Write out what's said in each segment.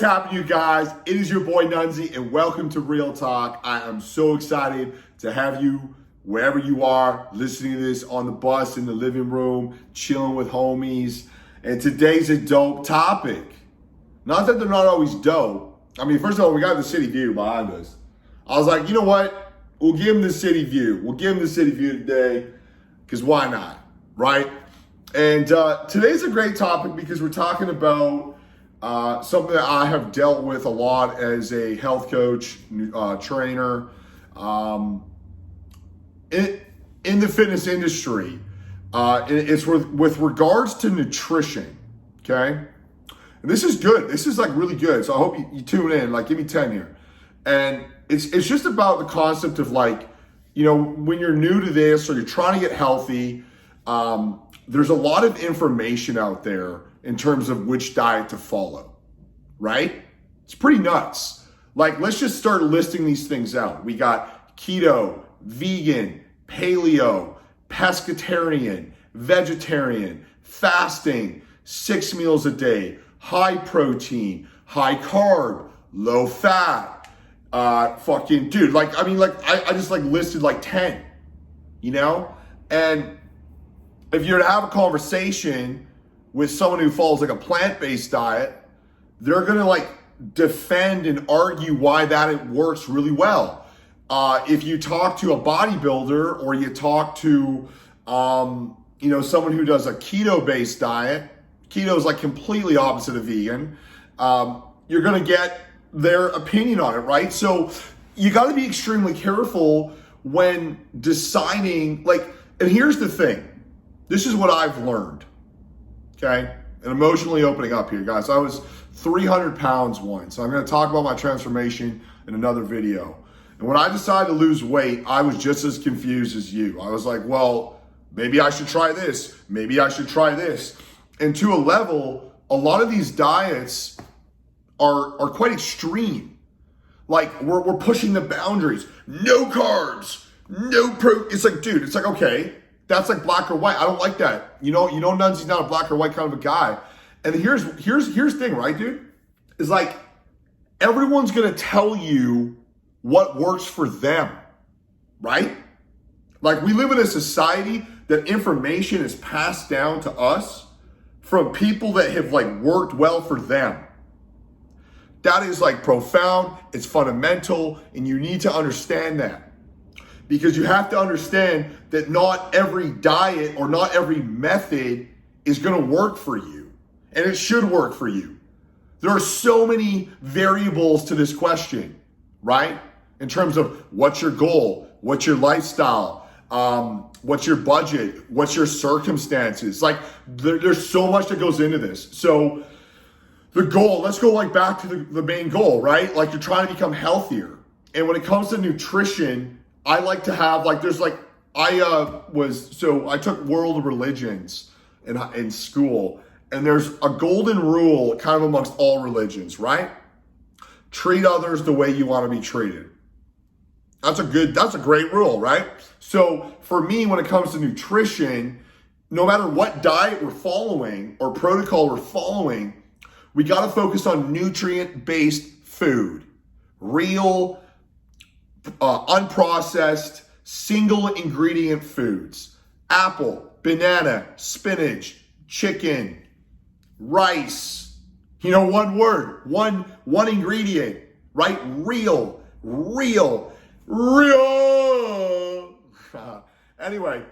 happening, you guys? It is your boy Nunzziii, and welcome to Real Talk. I am so excited to have you wherever you are, listening to this on the bus, in the living room, chilling with homies. And today's a dope topic. Not that they're not always dope. I mean, first of all, we got the city view behind us. I was like, you know what? We'll give them the city view. We'll give them the city view today, because why not, right? And today's a great topic because we're talking about something that I have dealt with a lot as a health coach, trainer, in the fitness industry. It's with regards to nutrition, okay? And this is good. This is like really good. So I hope you tune in, like give me 10 here. And it's just about the concept of like, you know, when you're new to this or you're trying to get healthy, there's a lot of information out there in terms of which diet to follow, right? It's pretty nuts. Like, let's just start listing these things out. We got keto, vegan, paleo, pescatarian, vegetarian, fasting, 6 meals a day, high protein, high carb, low fat, fucking dude. Like, I mean, like I just like listed like 10, you know? And if you're to have a conversation with someone who follows like a plant-based diet, they're gonna like defend and argue why that it works really well. If you talk to a bodybuilder or you talk to, you know, someone who does a keto-based diet, keto is like completely opposite of vegan, you're gonna get their opinion on it, right? So you gotta be extremely careful when deciding, like, and here's the thing. This is what I've learned, okay? And emotionally opening up here, guys. I was 300 pounds once. So I'm gonna talk about my transformation in another video. And when I decided to lose weight, I was just as confused as you. I was like, well, maybe I should try this. Maybe I should try this. And to a level, a lot of these diets are quite extreme. Like we're pushing the boundaries. No carbs, no protein. It's like, dude, it's like, okay, that's like black or white. I don't like that. You know, Nunzzii's not a black or white kind of a guy. And here's the thing, right, dude? Is like everyone's gonna tell you what works for them, right? Like we live in a society that information is passed down to us from people that have like worked well for them. That is like profound, it's fundamental, and you need to understand that. Because you have to understand that not every diet or not every method is gonna work for you. And it should work for you. There are so many variables to this question, right? In terms of what's your goal, what's your lifestyle, what's your budget, what's your circumstances. Like there's so much that goes into this. So the goal, let's go like back to the main goal, right? Like you're trying to become healthier. And when it comes to nutrition, I like to have like, there's like, I took world religions in school, and there's a golden rule kind of amongst all religions, right? Treat others the way you want to be treated. That's a great rule, right? So for me, when it comes to nutrition, no matter what diet we're following or protocol we're following, we got to focus on nutrient-based food, real, unprocessed, single ingredient foods. Apple, banana, spinach, chicken, rice. You know, one word, one ingredient, right? Real. Anyway,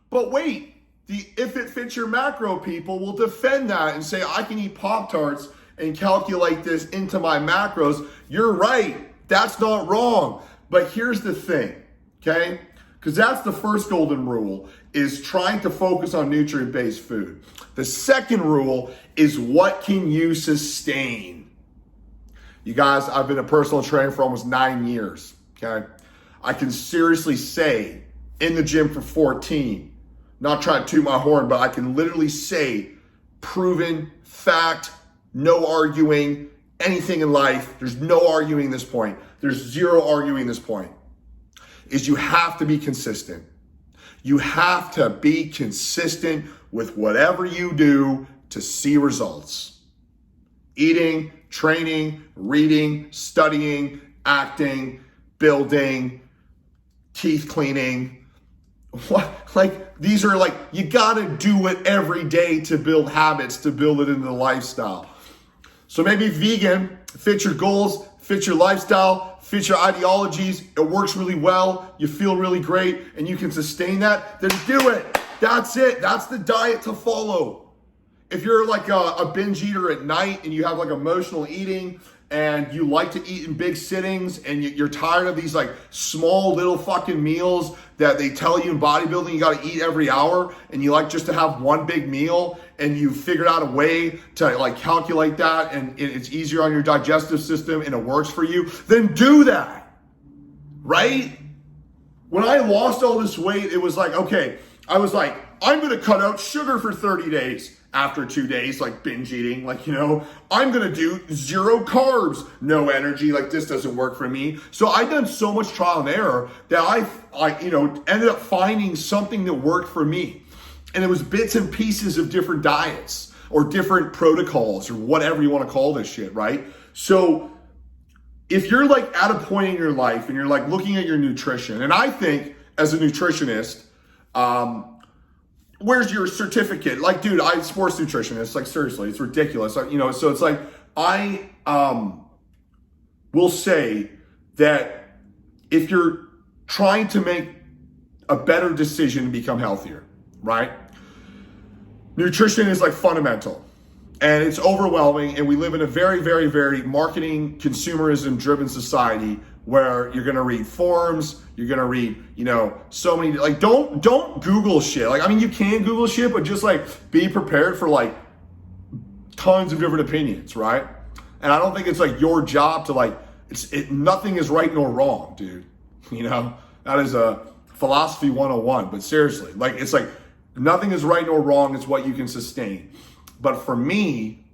but wait. The if it fits your macro people will defend that and say, I can eat Pop-Tarts and calculate this into my macros. You're right. That's not wrong. But here's the thing, okay? Because that's the first golden rule, is trying to focus on nutrient-based food. The second rule is what can you sustain? You guys, I've been a personal trainer for almost 9 years, okay? I can seriously say in the gym for 14, not trying to toot my horn, but I can literally say, proven fact, no arguing, anything in life, there's no arguing this point. There's zero arguing this point, is you have to be consistent. You have to be consistent with whatever you do to see results. Eating, training, reading, studying, acting, building, teeth cleaning. What? Like, these are like, you gotta do it every day to build habits, to build it into the lifestyle. So maybe vegan fits your goals, fits your lifestyle, fits your ideologies. It works really well. You feel really great and you can sustain that. Then do it. That's it. That's the diet to follow. If you're like a binge eater at night and you have like emotional eating and you like to eat in big sittings and you're tired of these like small little fucking meals that they tell you in bodybuilding you got to eat every hour, and you like just to have one big meal, and you figured out a way to like calculate that and it's easier on your digestive system and it works for you, then do that, right? When I lost all this weight, it was like, okay, I was like, I'm going to cut out sugar for 30 days. After 2 days, like binge eating, like, I'm going to do 0 carbs, no energy, like this doesn't work for me. So I've done so much trial and error that I ended up finding something that worked for me. And it was bits and pieces of different diets or different protocols or whatever you want to call this shit, right? So if you're like at a point in your life and you're like looking at your nutrition, and I think as a nutritionist, where's your certificate? Like, dude, I'm a sports nutritionist. Like, seriously, it's ridiculous. So it's like, I will say that if you're trying to make a better decision to become healthier, right? Nutrition is like fundamental and it's overwhelming. And we live in a very, very, very marketing, consumerism driven society where you're going to read forums, you're going to read, so many, like, don't Google shit. Like, I mean, you can Google shit, but just like be prepared for like tons of different opinions, right? And I don't think it's like your job to like, nothing is right nor wrong, dude. That is a philosophy 101, but seriously, like, it's like nothing is right nor wrong. It's what you can sustain. But for me,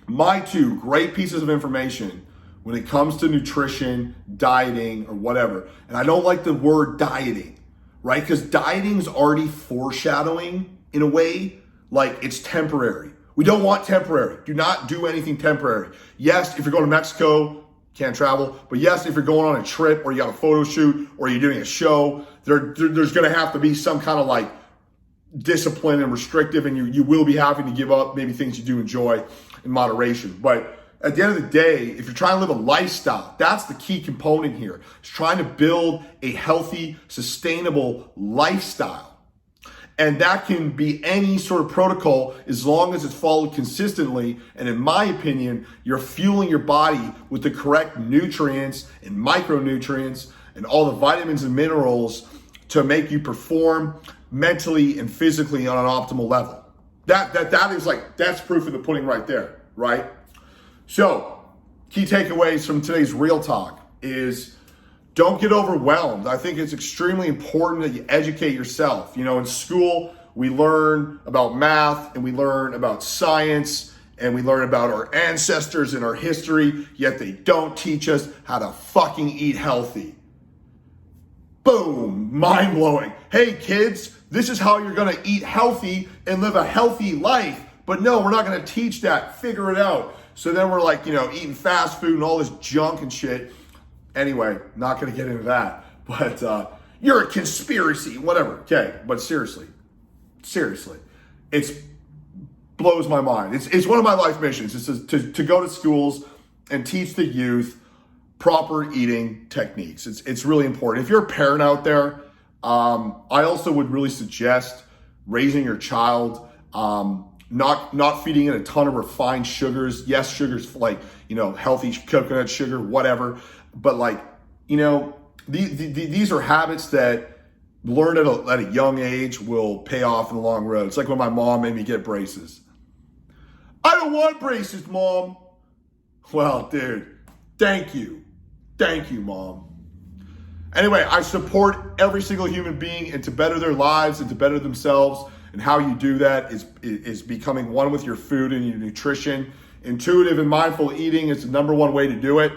my 2 great pieces of information when it comes to nutrition, dieting, or whatever. And I don't like the word dieting, right? Because dieting's already foreshadowing in a way, like it's temporary. We don't want temporary. Do not do anything temporary. Yes, if you're going to Mexico, can't travel. But yes, if you're going on a trip or you got a photo shoot or you're doing a show, there's going to have to be some kind of like discipline and restrictive, and you will be having to give up maybe things you do enjoy in moderation. But at the end of the day, if you're trying to live a lifestyle, that's the key component here. It's trying to build a healthy, sustainable lifestyle. And that can be any sort of protocol as long as it's followed consistently. And in my opinion, you're fueling your body with the correct nutrients and micronutrients and all the vitamins and minerals to make you perform mentally and physically on an optimal level. That is like, that's proof of the pudding right there, right? So, key takeaways from today's Real Talk is don't get overwhelmed. I think it's extremely important that you educate yourself. In school, we learn about math and we learn about science and we learn about our ancestors and our history, yet they don't teach us how to fucking eat healthy. Boom, mind blowing. Hey kids, this is how you're gonna eat healthy and live a healthy life. But no, we're not gonna teach that, figure it out. So then we're like, eating fast food and all this junk and shit. Anyway, not gonna get into that. But you're a conspiracy, whatever. Okay, but seriously, it blows my mind. It's one of my life missions. It's to go to schools and teach the youth proper eating techniques. It's really important. If you're a parent out there, I also would really suggest raising your child, not feeding it a ton of refined sugars. Yes, sugars like, healthy coconut sugar, whatever. But like, these are habits that learned at a young age will pay off in the long road. It's like when my mom made me get braces. I don't want braces, Mom. Well, dude, thank you. Thank you, Mom. Anyway, I support every single human being and to better their lives and to better themselves. And how you do that is becoming one with your food and your nutrition. Intuitive and mindful eating is the number one way to do it.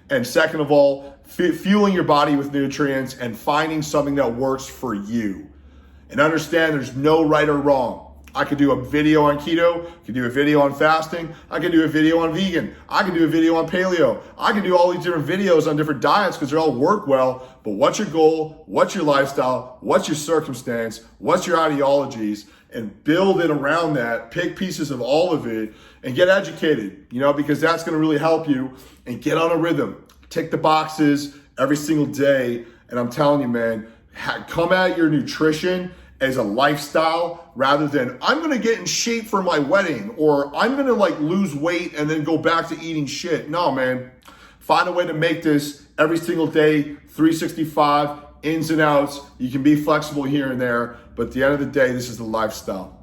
And second of all, fueling your body with nutrients and finding something that works for you. And understand there's no right or wrong. I could do a video on keto, I could do a video on fasting, I could do a video on vegan, I could do a video on paleo, I could do all these different videos on different diets because they all work well. But what's your goal? What's your lifestyle? What's your circumstance? What's your ideologies? And build it around that, pick pieces of all of it and get educated, you know, because that's going to really help you, and get on a rhythm. Tick the boxes every single day. And I'm telling you, man, come at your nutrition as a lifestyle rather than I'm going to get in shape for my wedding, or I'm going to like lose weight and then go back to eating shit. No, man, find a way to make this every single day, 365, ins and outs. You can be flexible here and there, but at the end of the day, this is the lifestyle.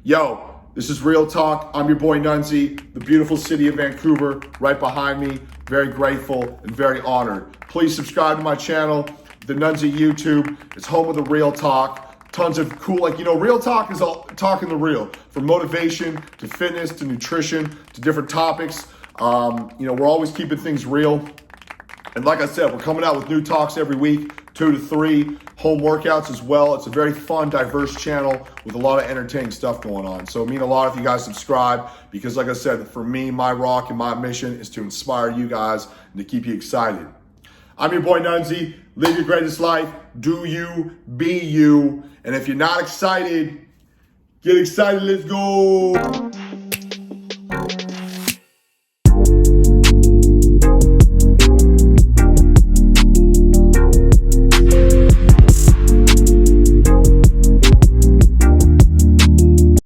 Yo, this is Real Talk. I'm your boy Nunzziii, the beautiful city of Vancouver, right behind me. Very grateful and very honored. Please subscribe to my channel, the Nunzziii YouTube. It's home of the Real Talk. Tons of cool, like, you know, Real Talk is all talking the real, from motivation to fitness to nutrition to different topics. You know, we're always keeping things real. And like I said, we're coming out with new talks every week, 2 to 3 home workouts as well. It's a very fun, diverse channel with a lot of entertaining stuff going on. So it means a lot if you guys subscribe, because like I said, for me, my rock and my mission is to inspire you guys and to keep you excited. I'm your boy Nunzziii. Live your greatest life. Do you, be you. And if you're not excited, get excited. Let's go.